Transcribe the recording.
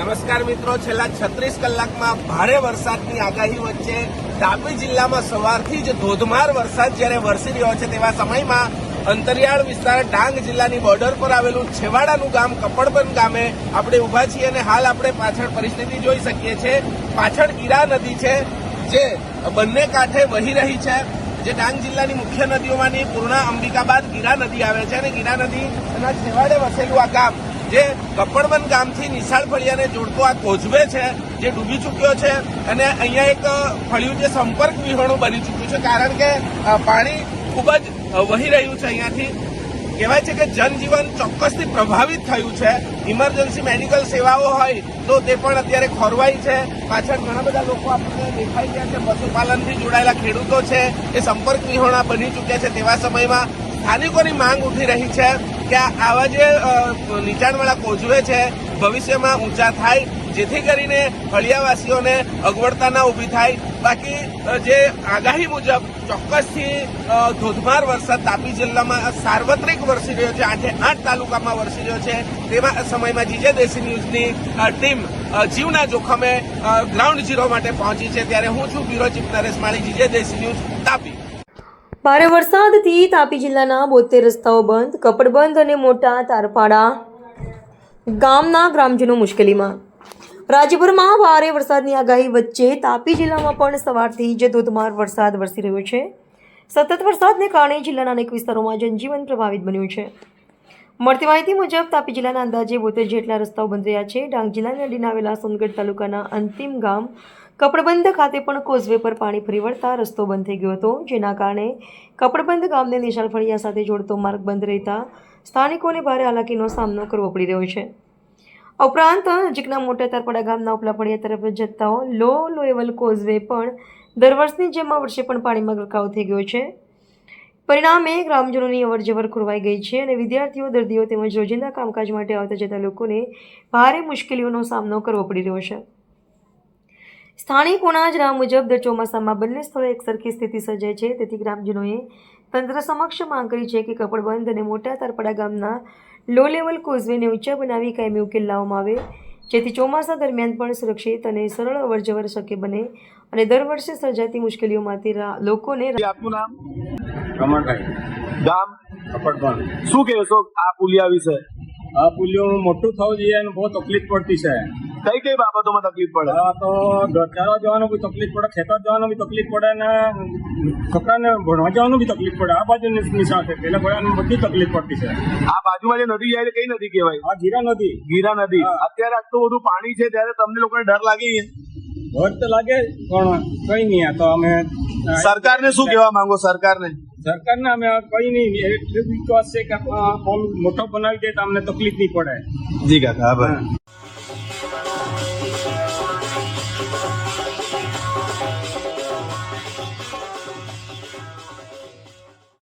નમસ્કાર મિત્રો, છેલ્લા 36 કલાકમાં ભારે વરસાદની આગાહી વચ્ચે તાપી જિલ્લામાં સવારથી જ ધોધમાર વરસાદ જ્યારે વરસી રહ્યો છે તેવા સમયમાં અંતરિયાળ વિસ્તાર ડાંગ જિલ્લાની બોર્ડર પર આવેલું છેવાડાનું ગામ કપડબંધ ગામે આપણે ઉભા છીએ અને હાલ આપણે પાછળ પરિસ્થિતિ જોઈ શકીએ છીએ। પાછળ ગીરા નદી છે જે બંને કાંઠે વહી રહી છે। જે ડાંગ જિલ્લાની મુખ્ય નદીઓમાંની પૂર્ણા અંબિકા બાદ ગીરા નદી આવે છે અને ગીરા નદીના છેવાડે વસેલું આ ગામ જે કપડબંધ ગામથી નિશાળ ફળિયાને જોડતો આ કોઝવે છે જે ડૂબી ચૂક્યો છે અને અહીંયા એક ફળિયું જે સંપર્ક વિહોણું બની ચૂક્યું છે કારણ કે પાણી ખૂબ જ વહી રહ્યું છે। અહીંયાથી કહેવાય છે કે જનજીવન ચોક્કસથી પ્રભાવિત થયું છે। ઇમરજન્સી મેડિકલ સેવાઓ હોય તો તે પણ અત્યારે ખોરવાઈ છે। પાછળ ઘણા બધા લોકો આપણને દેખાઈ ગયા છે, પશુપાલનથી જોડાયેલા ખેડૂતો છે એ સંપર્ક વિહોણા બની ચૂક્યા છે। તેવા સમયમાં સ્થાનિકોની માંગ ઉઠી રહી છે કે આવા જે નીચાણવાળા કોઝવે છે ભવિષ્યમાં ઊંચા થાય જેથી કરીને ફળિયાવાસીઓને અગવડતા ના ઊભી થાય। બાકી જે આગાહી મુજબ ચોક્કસથી ધોધમાર વરસાદ તાપી જિલ્લામાં સાર્વત્રિક વરસી રહ્યો છે, 8 તાલુકામાં વરસી રહ્યો છે। તેવા સમયમાં જીજે દેશી ન્યૂઝની ટીમ જીવના જોખમે ગ્રાઉન્ડ ઝીરો માટે પહોંચી છે। ત્યારે હું છું બ્યુરો ચીફ નરેશ માળી, જીજે દેશી ન્યૂઝ તાપી। ભારે વરસાદથી તાપી જિલ્લાના 72 રસ્તાઓ બંધ, કપડબંધ અને મોટા તારપાડા ગામના ગ્રામજનો મુશ્કેલીમાં। રાજ્યભરમાં ભારે વરસાદની આગાહી વચ્ચે તાપી જિલ્લામાં પણ સવારથી જ ધોધમાર વરસાદ વરસી રહ્યો છે। સતત વરસાદને કારણે જિલ્લાના અનેક વિસ્તારોમાં જનજીવન પ્રભાવિત બન્યું છે। મળતી માહિતી મુજબ તાપી જિલ્લાના અંદાજે 72 જેટલા રસ્તાઓ બંધ રહ્યા છે। ડાંગ જિલ્લાની અડીને આવેલા સોનગઢ તાલુકાના અંતિમ ગામ કપડબંધ ખાતે પણ કોઝવે પર પાણી ફરી વળતા રસ્તો બંધ થઈ ગયો હતો, જેના કારણે કપડબંધ ગામને નિશાળ ફળિયા સાથે જોડતો માર્ગ બંધ રહેતા સ્થાનિકોને ભારે હાલાકીનો સામનો કરવો પડી રહ્યો છે। ઉપરાંત નજીકના મોટા તારપાડા ગામના ઉપલા ફળિયા તરફ જતા લો લેવલ કોઝવે પણ દર વર્ષની જેમ આ વર્ષે પણ પાણીમાં ગરકાવ થઈ ગયો છે। પરિણામે ગ્રામજનોની અવરજવર ખોરવાઈ ગઈ છે અને વિદ્યાર્થીઓ, દર્દીઓ તેમજ રોજિંદા કામકાજ માટે આવતા જતા લોકોને ભારે મુશ્કેલીઓનો સામનો કરવો પડી રહ્યો છે। સ્થાનિકોના જણાવ્યા મુજબ દર ચોમાસામાં બંને સ્થળે એકસરખી સ્થિતિ સર્જાય છે, તેથી ગ્રામજનોએ તંત્ર સમક્ષ માંગ કરી છે કે કપડબંધ અને મોટા તારપાડા ગામના લો લેવલ કોઝવેને ઊંચા બનાવી કાયમી ઉકેલ લાવવામાં આવે, જેથી ચોમાસા દરમિયાન પણ સુરક્ષિત અને સરળ અવરજવર શક્ય બને અને દર વર્ષે સર્જાતી મુશ્કેલીઓમાંથી લોકોને આપનું નામ? રમણભાઈ, ગામ કપડબંધ। શું કહેશો આ પુલિયા વિશે? આ પુલિયું મોટું થવું જોઈએ અને બહુ તકલીફ પડતી છે। કઈ કઈ બાબતોમાં તકલીફ પડે? તો ઘરચારવા જવાનું બી તકલીફ પડે, ખેતર જવાનું બી તકલીફ પડે ને છોકરાને ભણવા જવાનું બી તકલીફ પડે। આ બાજુ નિશાળ છે પેલા ભણવાની બધી તકલીફ પડતી છે। આ બાજુમાં જે નદી જાય કઈ નદી કહેવાય? આ ગીરા નદી। ગીરા નદી। અત્યારે આટલું બધું પાણી છે ત્યારે તમને લોકોને ડર લાગે? ડર તો લાગે પણ કઈ નહીં। આ તો અમે સરકારને શું કહેવા માંગો? સરકારને અમે કઈ નહીં, એટલું વિશ્વાસ છે કે મોટો બનાવી દે તો અમને તકલીફ નહીં પડે। જી કાકા, આભાર।